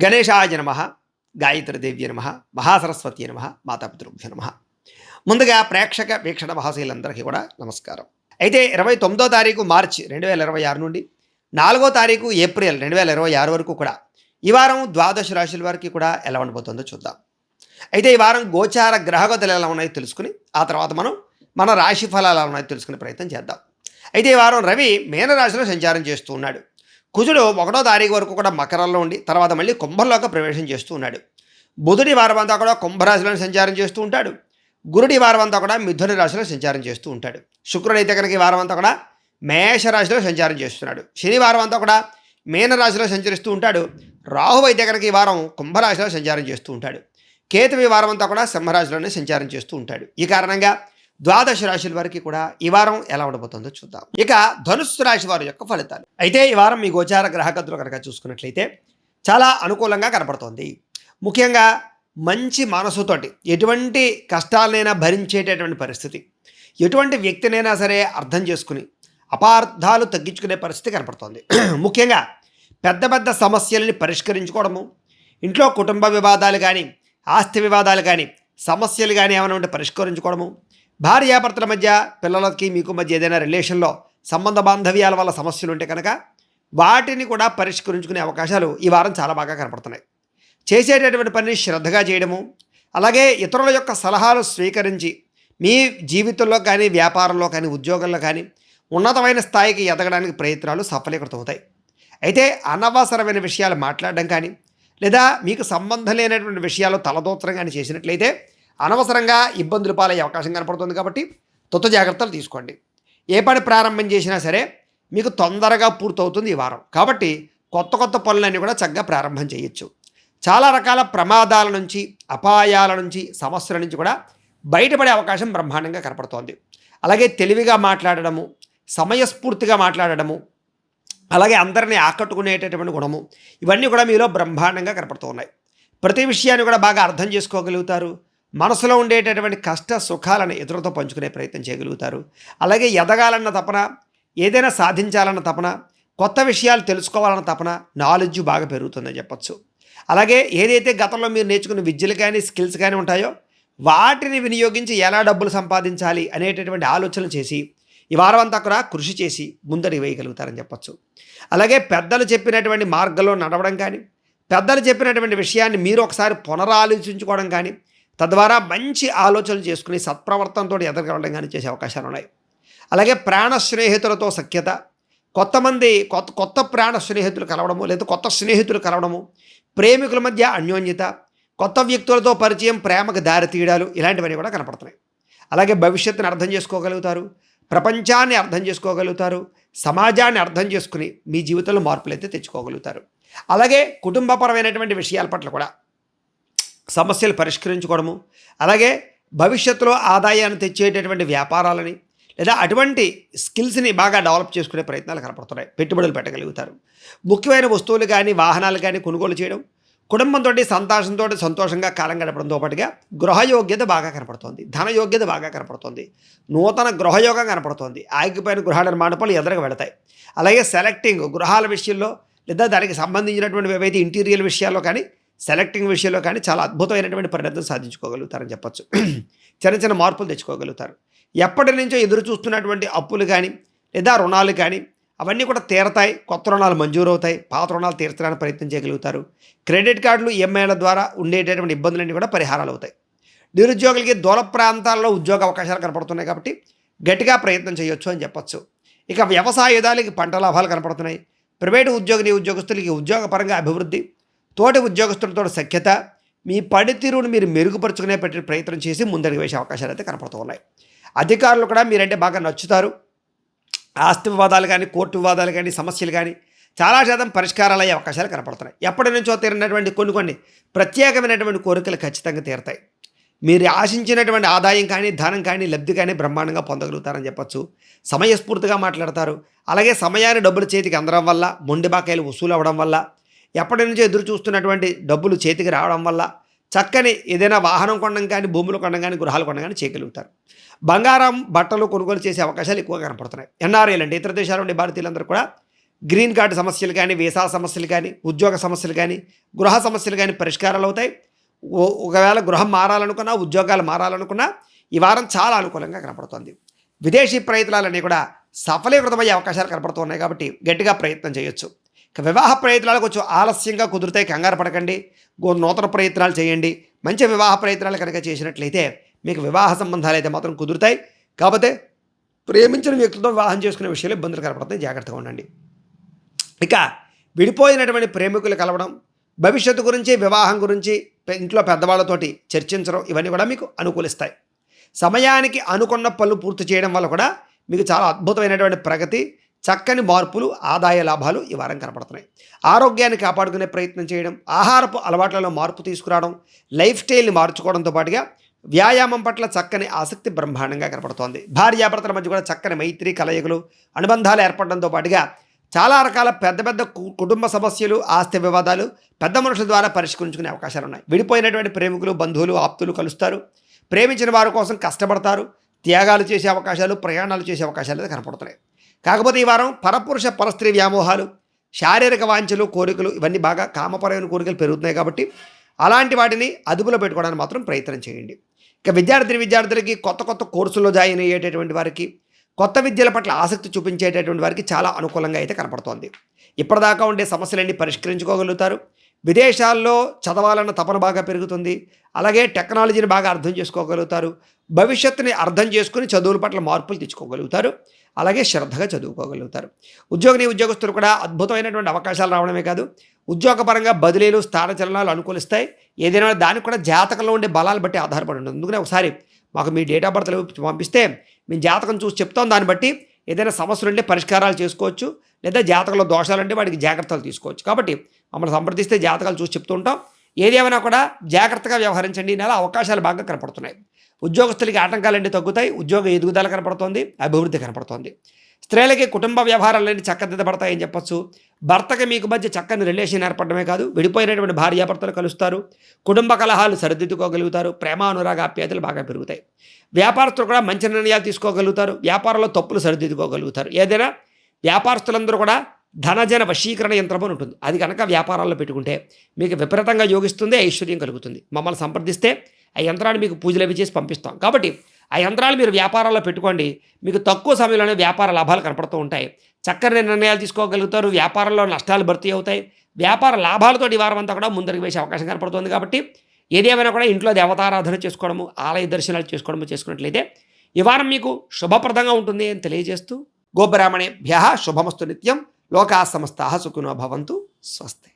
గణేశాయ నమ, గాయత్రీదేవ్య నమ, మహాసరస్వతి నమ, మాతాపితృభ్య నమ. ముందుగా ప్రేక్షక వీక్షణ మహాశీలందరికీ కూడా నమస్కారం. అయితే 29వ తారీఖు మార్చి 2026 నుండి 4వ తారీఖు ఏప్రిల్ 2026 వరకు కూడా ఈ వారం ద్వాదశ రాశుల వారికి కూడా ఎలా ఉండబోతుందో చూద్దాం. అయితే ఈ వారం గోచార గ్రహగతులు ఎలా ఉన్నాయో తెలుసుకుని ఆ తర్వాత మనం మన రాశి ఫలాలు ఎలా ఉన్నాయో తెలుసుకునే ప్రయత్నం చేద్దాం. అయితే ఈ వారం రవి మీనరాశిలో సంచారం చేస్తూ ఉన్నాడు. కుజుడు 1వ తారీఖు వరకు కూడా మకరంలో ఉండి తర్వాత మళ్ళీ కుంభంలోకి ప్రవేశం చేస్తూ ఉన్నాడు. బుధుడి వారం అంతా కూడా కుంభరాశిలో సంచారం చేస్తూ ఉంటాడు. గురుడి వారం అంతా కూడా మిథున రాశిలో సంచారం చేస్తూ ఉంటాడు. శుక్రుడు అయితే కనుక ఈ వారం అంతా కూడా మేషరాశిలో సంచారం చేస్తున్నాడు. శనివారం అంతా కూడా మీనరాశిలో సంచరిస్తూ ఉంటాడు. రాహు అయితే కనుక ఈ వారం కుంభరాశిలో సంచారం చేస్తూ ఉంటాడు. కేతు ఈ వారం అంతా కూడా సింహరాశిలోనే సంచారం చేస్తూ ఉంటాడు. ఈ కారణంగా ద్వాదశ రాశుల వారికి కూడా ఈ వారం ఎలా ఉండబోతుందో చూద్దాం. ఇక ధనుస్సు రాశి వారి యొక్క ఫలితాలు. అయితే ఈ వారం మీ గోచార గ్రహగతులు కనుక చూసుకున్నట్లయితే చాలా అనుకూలంగా కనపడుతోంది. ముఖ్యంగా మంచి మనసుతోటి ఎటువంటి కష్టాలనైనా భరించేటటువంటి పరిస్థితి, ఎటువంటి వ్యక్తినైనా సరే అర్థం చేసుకుని అపార్థాలు తగ్గించుకునే పరిస్థితి కనపడుతోంది. ముఖ్యంగా పెద్ద పెద్ద సమస్యలని పరిష్కరించుకోవడము, ఇంట్లో కుటుంబ వివాదాలు కానీ ఆస్తి వివాదాలు కానీ సమస్యలు కానీ ఏమైనా ఉంటే పరిష్కరించుకోవడము, భార్యాభర్తల మధ్య పిల్లలకి మీకు మధ్య ఏదైనా రిలేషన్లో సంబంధ బాంధవ్యాల వల్ల సమస్యలు ఉంటే కనుక వాటిని కూడా పరిష్కరించుకునే అవకాశాలు ఈ వారం చాలా బాగా కనపడుతున్నాయి. చేసేటటువంటి పనిని శ్రద్ధగా చేయడము, అలాగే ఇతరుల యొక్క సలహాలు స్వీకరించి మీ జీవితంలో కానీ వ్యాపారంలో కానీ ఉద్యోగంలో కానీ ఉన్నతమైన స్థాయికి ఎదగడానికి ప్రయత్నాలు సఫలీకృతమవుతాయి. అయితే అనవసరమైన విషయాలు మాట్లాడడం కానీ లేదా మీకు సంబంధం లేనటువంటి విషయాలు తలదూత్రం కానీ చేసినట్లయితే అనవసరంగా ఇబ్బందులు పాలయ్యే అవకాశం కనపడుతుంది. కాబట్టి జాగ్రత్తలు తీసుకోండి. ఏ పని ప్రారంభం చేసినా సరే మీకు తొందరగా పూర్తవుతుంది ఈ వారం. కాబట్టి కొత్త కొత్త పనులన్నీ కూడా చక్కగా ప్రారంభం చేయొచ్చు. చాలా రకాల ప్రమాదాల నుంచి, అపాయాల నుంచి, సమస్యల నుంచి కూడా బయటపడే అవకాశం బ్రహ్మాండంగా కనపడుతోంది. అలాగే తెలివిగా మాట్లాడడము, సమయస్ఫూర్తిగా మాట్లాడడము, అలాగే అందరినీ ఆకట్టుకునేటటువంటి గుణము, ఇవన్నీ కూడా మీలో బ్రహ్మాండంగా కనపడుతూ ఉన్నాయి. ప్రతి విషయాన్ని కూడా బాగా అర్థం చేసుకోగలుగుతారు. మనసులో ఉండేటటువంటి కష్ట సుఖాలను ఇతరులతో పంచుకునే ప్రయత్నం చేయగలుగుతారు. అలాగే ఎదగాలన్న తపన, ఏదైనా సాధించాలన్న తపన, కొత్త విషయాలు తెలుసుకోవాలన్న తపన, నాలెడ్జ్ బాగా పెరుగుతుందని చెప్పచ్చు. అలాగే ఏదైతే గతంలో మీరు నేర్చుకున్న విద్యలు కానీ స్కిల్స్ కానీ ఉంటాయో వాటిని వినియోగించి ఎలా డబ్బులు సంపాదించాలి అనేటటువంటి ఆలోచనలు చేసి ఈ వారం అంతా కూడా కృషి చేసి ముందడి వేయగలుగుతారని చెప్పచ్చు. అలాగే పెద్దలు చెప్పినటువంటి మార్గంలో నడవడం కానీ, పెద్దలు చెప్పినటువంటి విషయాన్ని మీరు ఒకసారి పునరాలోచించుకోవడం కానీ, తద్వారా మంచి ఆలోచనలు చేసుకుని సత్ప్రవర్తనతో ఎదగడం కానీ చేసే అవకాశాలు ఉన్నాయి. అలాగే ప్రాణ స్నేహితులతో సఖ్యత, కొత్త ప్రాణ స్నేహితులు కలవడము లేదా కొత్త స్నేహితులు కలవడము, ప్రేమికుల మధ్య అన్యోన్యత, కొత్త వ్యక్తులతో పరిచయం ప్రేమకు దారి తీయడాలు, ఇలాంటివన్నీ కూడా కనపడుతున్నాయి. అలాగే భవిష్యత్తుని అర్థం చేసుకోగలుగుతారు, ప్రపంచాన్ని అర్థం చేసుకోగలుగుతారు, సమాజాన్ని అర్థం చేసుకుని మీ జీవితంలో మార్పులు అయితే తెచ్చుకోగలుగుతారు. అలాగే కుటుంబపరమైనటువంటి విషయాల పట్ల కూడా సమస్యలు పరిష్కరించుకోవడము, అలాగే భవిష్యత్తులో ఆదాయాన్ని తెచ్చేటటువంటి వ్యాపారాలని లేదా అటువంటి స్కిల్స్ని బాగా డెవలప్ చేసుకునే ప్రయత్నాలు కనపడుతున్నాయి. పెట్టుబడులు పెట్టగలుగుతారు. ముఖ్యమైన వస్తువులు కానీ వాహనాలు కానీ కొనుగోలు చేయడం, కుటుంబంతో సంతోషంగా కాలం గడపడంతో పాటుగా గృహయోగ్యత బాగా కనపడుతోంది, ధనయోగ్యత బాగా కనపడుతోంది, నూతన గృహయోగం కనపడుతోంది, ఆగిపోయిన గృహ నిర్మాణ పనులు ఎదురుగా వెళతాయి. అలాగే సెలెక్టింగ్ గృహాల విషయంలో లేదా దానికి సంబంధించినటువంటి ఏవైతే ఇంటీరియర్ విషయాల్లో కానీ సెలెక్టింగ్ విషయంలో కానీ చాలా అద్భుతమైనటువంటి పరిణతం సాధించుకోగలుగుతారని చెప్పచ్చు. చిన్న చిన్న మార్పులు తెచ్చుకోగలుగుతారు. ఎప్పటి నుంచో ఎదురు చూస్తున్నటువంటి అప్పులు కానీ లేదా రుణాలు కానీ అవన్నీ కూడా తీరతాయి. కొత్త రుణాలు మంజూరు అవుతాయి. పాత రుణాలు తీర్చడానికి ప్రయత్నం చేయగలుగుతారు. క్రెడిట్ కార్డులు, ఈఎంఐల ద్వారా ఉండేటటువంటి ఇబ్బందులన్నీ కూడా పరిహారాలు అవుతాయి. నిరుద్యోగులకి దూర ప్రాంతాల్లో ఉద్యోగ అవకాశాలు కనపడుతున్నాయి. కాబట్టి గట్టిగా ప్రయత్నం చేయొచ్చు అని చెప్పచ్చు. ఇక వ్యవసాయదాలకి పంట లాభాలు కనపడుతున్నాయి. ప్రైవేటు ఉద్యోగస్తులకి ఉద్యోగపరంగా అభివృద్ధి, తోటి ఉద్యోగస్తులతో సఖ్యత, మీ పనితీరును మీరు మెరుగుపరుచుకునే ప్రయత్నం చేసి ముందడుగు వేసే అవకాశాలు అయితే కనపడుతూ ఉన్నాయి. అధికారులు కూడా మీరంటే బాగా నచ్చుతారు. ఆస్తి వివాదాలు కానీ కోర్టు వివాదాలు కానీ సమస్యలు కానీ చాలా శాతం పరిష్కారాలు అయ్యే అవకాశాలు కనపడుతున్నాయి. ఎప్పటి నుంచో తీరినటువంటి కొన్ని ప్రత్యేకమైనటువంటి కోరికలు ఖచ్చితంగా తీరతాయి. మీరు ఆశించినటువంటి ఆదాయం కానీ ధనం కానీ లబ్ధి కానీ బ్రహ్మాండంగా పొందగలుగుతారని చెప్పచ్చు. సమయస్ఫూర్తిగా మాట్లాడతారు. అలాగే సమయాన్ని డబ్బులు చేతికి అందడం వల్ల, మొండి బాకాయలు వసూలు అవ్వడం వల్ల, ఎప్పటి నుంచో ఎదురు చూస్తున్నటువంటి డబ్బులు చేతికి రావడం వల్ల చక్కని ఏదైనా వాహనం కొనడం కానీ, భూములు కొనడం కానీ, గృహాలు కొనడం కానీ చేయగలుగుతారు. బంగారం, బట్టలు కొనుగోలు చేసే అవకాశాలు ఎక్కువగా కనపడుతున్నాయి. ఎన్ఆర్ఐలు అంటే ఇతర దేశాల నుండి భారతీయులందరూ కూడా గ్రీన్ కార్డు సమస్యలు కానీ, వీసా సమస్యలు కానీ, ఉద్యోగ సమస్యలు కానీ, గృహ సమస్యలు కానీ పరిష్కారాలు అవుతాయి. ఒకవేళ గృహం మారాలనుకున్నా, ఉద్యోగాలు మారాలనుకున్నా ఈ వారం చాలా అనుకూలంగా కనపడుతోంది. విదేశీ ప్రయత్నాలన్నీ కూడా సఫలీకృతమయ్యే అవకాశాలు కనపడుతున్నాయి కాబట్టి గట్టిగా ప్రయత్నం చేయొచ్చు. ఇక వివాహ ప్రయత్నాలు కొంచెం ఆలస్యంగా కుదురుతాయి, కంగారు పడకండి. నూతన ప్రయత్నాలు చేయండి. మంచి వివాహ ప్రయత్నాలు కనుక చేసినట్లయితే మీకు వివాహ సంబంధాలు అయితే మాత్రం కుదురుతాయి. కాకపోతే ప్రేమించిన వ్యక్తులతో వివాహం చేసుకునే విషయంలో ఇబ్బందులు కనపడతాయి, జాగ్రత్తగా ఉండండి. ఇక విడిపోయినటువంటి ప్రేమికులు కలవడం, భవిష్యత్తు గురించి, వివాహం గురించి ఇంట్లో పెద్దవాళ్ళతోటి చర్చించడం, ఇవన్నీ కూడా మీకు అనుకూలిస్తాయి. సమయానికి అనుకున్న పనులు పూర్తి చేయడం వల్ల కూడా మీకు చాలా అద్భుతమైనటువంటి ప్రగతి, చక్కని మార్పులు, ఆదాయ లాభాలు ఈ వారం కనపడుతున్నాయి. ఆరోగ్యాన్ని కాపాడుకునే ప్రయత్నం చేయడం, ఆహారపు అలవాట్లలో మార్పు తీసుకురావడం, లైఫ్ స్టైల్ని మార్చుకోవడంతో పాటుగా వ్యాయామం పట్ల చక్కని ఆసక్తి బ్రహ్మాండంగా కనపడుతోంది. భార్యాభర్తల మధ్య కూడా చక్కని మైత్రి, కలయికలు, అనుబంధాలు ఏర్పడడంతో పాటుగా చాలా రకాల పెద్ద పెద్ద కుటుంబ సమస్యలు, ఆస్తి వివాదాలు పెద్ద మనుషుల ద్వారా పరిష్కరించుకునే అవకాశాలు ఉన్నాయి. విడిపోయినటువంటి ప్రేమికులు, బంధువులు, ఆప్తులు కలుస్తారు. ప్రేమించిన వారి కోసం కష్టపడతారు. త్యాగాలు చేసే అవకాశాలు, ప్రయాణాలు చేసే అవకాశాలు అయితే కనపడుతున్నాయి. కాకపోతే ఈ వారం పరపురుష పరస్త్రీ వ్యామోహాలు, శారీరక వాంఛలు, కోరికలు ఇవన్నీ బాగా కామపరమైన కోరికలు పెరుగుతున్నాయి కాబట్టి అలాంటి వాటిని అదుపులో పెట్టుకోవడానికి మాత్రం ప్రయత్నం చేయండి. ఇక విద్యార్థులకి కొత్త కొత్త కోర్సుల్లో జాయిన్ అయ్యేటటువంటి వారికి, కొత్త విద్యల పట్ల ఆసక్తి చూపించేటటువంటి వారికి చాలా అనుకూలంగా అయితే కనపడుతోంది. ఇప్పటిదాకా ఉండే సమస్యలన్నీ పరిష్కరించుకోగలుగుతారు. విదేశాల్లో చదవాలన్న తపన బాగా పెరుగుతుంది. అలాగే టెక్నాలజీని బాగా అర్థం చేసుకోగలుగుతారు. భవిష్యత్తుని అర్థం చేసుకుని చదువుల పట్ల మార్పులు తెచ్చుకోగలుగుతారు. అలాగే శ్రద్ధగా చదువుకోగలుగుతారు. ఉద్యోగస్తులు కూడా అద్భుతమైనటువంటి అవకాశాలు రావడమే కాదు, ఉద్యోగపరంగా బదిలీలు, స్థానచలనాలు అనుకూలిస్తాయి. ఏదైనా దానికి కూడా జాతకంలో ఉండే బలాలు బట్టి ఆధారపడి ఉంటుంది. అందుకనే ఒకసారి మాకు మీ డేట్ ఆఫ్ బర్త్ పంపిస్తే మేము జాతకం చూసి చెప్తాం. దాన్ని బట్టి ఏదైనా సమస్యలు ఉంటే పరిష్కారాలు చేసుకోవచ్చు, లేదా జాతకంలో దోషాలు అంటే వాటికి జాగ్రత్తలు తీసుకోవచ్చు. కాబట్టి మమ్మల్ని సంప్రదిస్తే జాతకాలు చూసి చెప్తూ ఉంటాం. ఏదేమైనా కూడా జాగ్రత్తగా వ్యవహరించండి. ఈ నెల అవకాశాలు బాగా కనపడుతున్నాయి. ఉద్యోగస్తులకి ఆటంకాలన్నీ తగ్గుతాయి. ఉద్యోగ ఎదుగుదల కనపడుతోంది, అభివృద్ధి కనపడుతోంది. స్త్రీలకి కుటుంబ వ్యవహారాలన్నీ చక్కదిద్దబడతాయని చెప్పచ్చు. భర్తకి మీకు మధ్య చక్కని రిలేషన్ ఏర్పడమే కాదు, విడిపోయినటువంటి భార్యాభర్తలు కలుస్తారు. కుటుంబ కలహాలు సరిదిద్దుకోగలుగుతారు. ప్రేమ, అనురాగ, ఆప్యాయతలు బాగా పెరుగుతాయి. వ్యాపారస్తులు కూడా మంచి నిర్ణయాలు తీసుకోగలుగుతారు. వ్యాపారంలో తప్పులు సరిదిద్దుకోగలుగుతారు. ఏదైనా వ్యాపారస్తులందరూ కూడా ధనజన వశీకరణ యంత్రం అని ఉంటుంది. అది కనుక వ్యాపారాల్లో పెట్టుకుంటే మీకు విపరీతంగా యోగిస్తుంది, ఐశ్వర్యం కలుగుతుంది. మమ్మల్ని సంప్రదిస్తే ఆ యంత్రాన్ని మీకు పూజలు అవి చేసి పంపిస్తాం. కాబట్టి ఆ యంత్రాలు మీరు వ్యాపారాల్లో పెట్టుకోండి. మీకు తక్కువ సమయంలోనే వ్యాపార లాభాలు కనపడుతూ ఉంటాయి. చక్కని నిర్ణయాలు తీసుకోగలుగుతారు. వ్యాపారంలో నష్టాలు భర్తీ అవుతాయి. వ్యాపార లాభాలతో ఈ వారం అంతా కూడా ముందరికి వేసే అవకాశం కనపడుతుంది. కాబట్టి ఏదేమైనా కూడా ఇంట్లో దేవతారాధన చేసుకోవడము, ఆలయ దర్శనాలు చేసుకున్నట్లయితే ఈ వారం మీకు శుభప్రదంగా ఉంటుంది అని తెలియజేస్తూ, గోబ్రాహ్మణేభ్యః శుభమస్తు నిత్యం. లోకాః సమస్తాః సుఖినో భవంతు. స్వస్తి.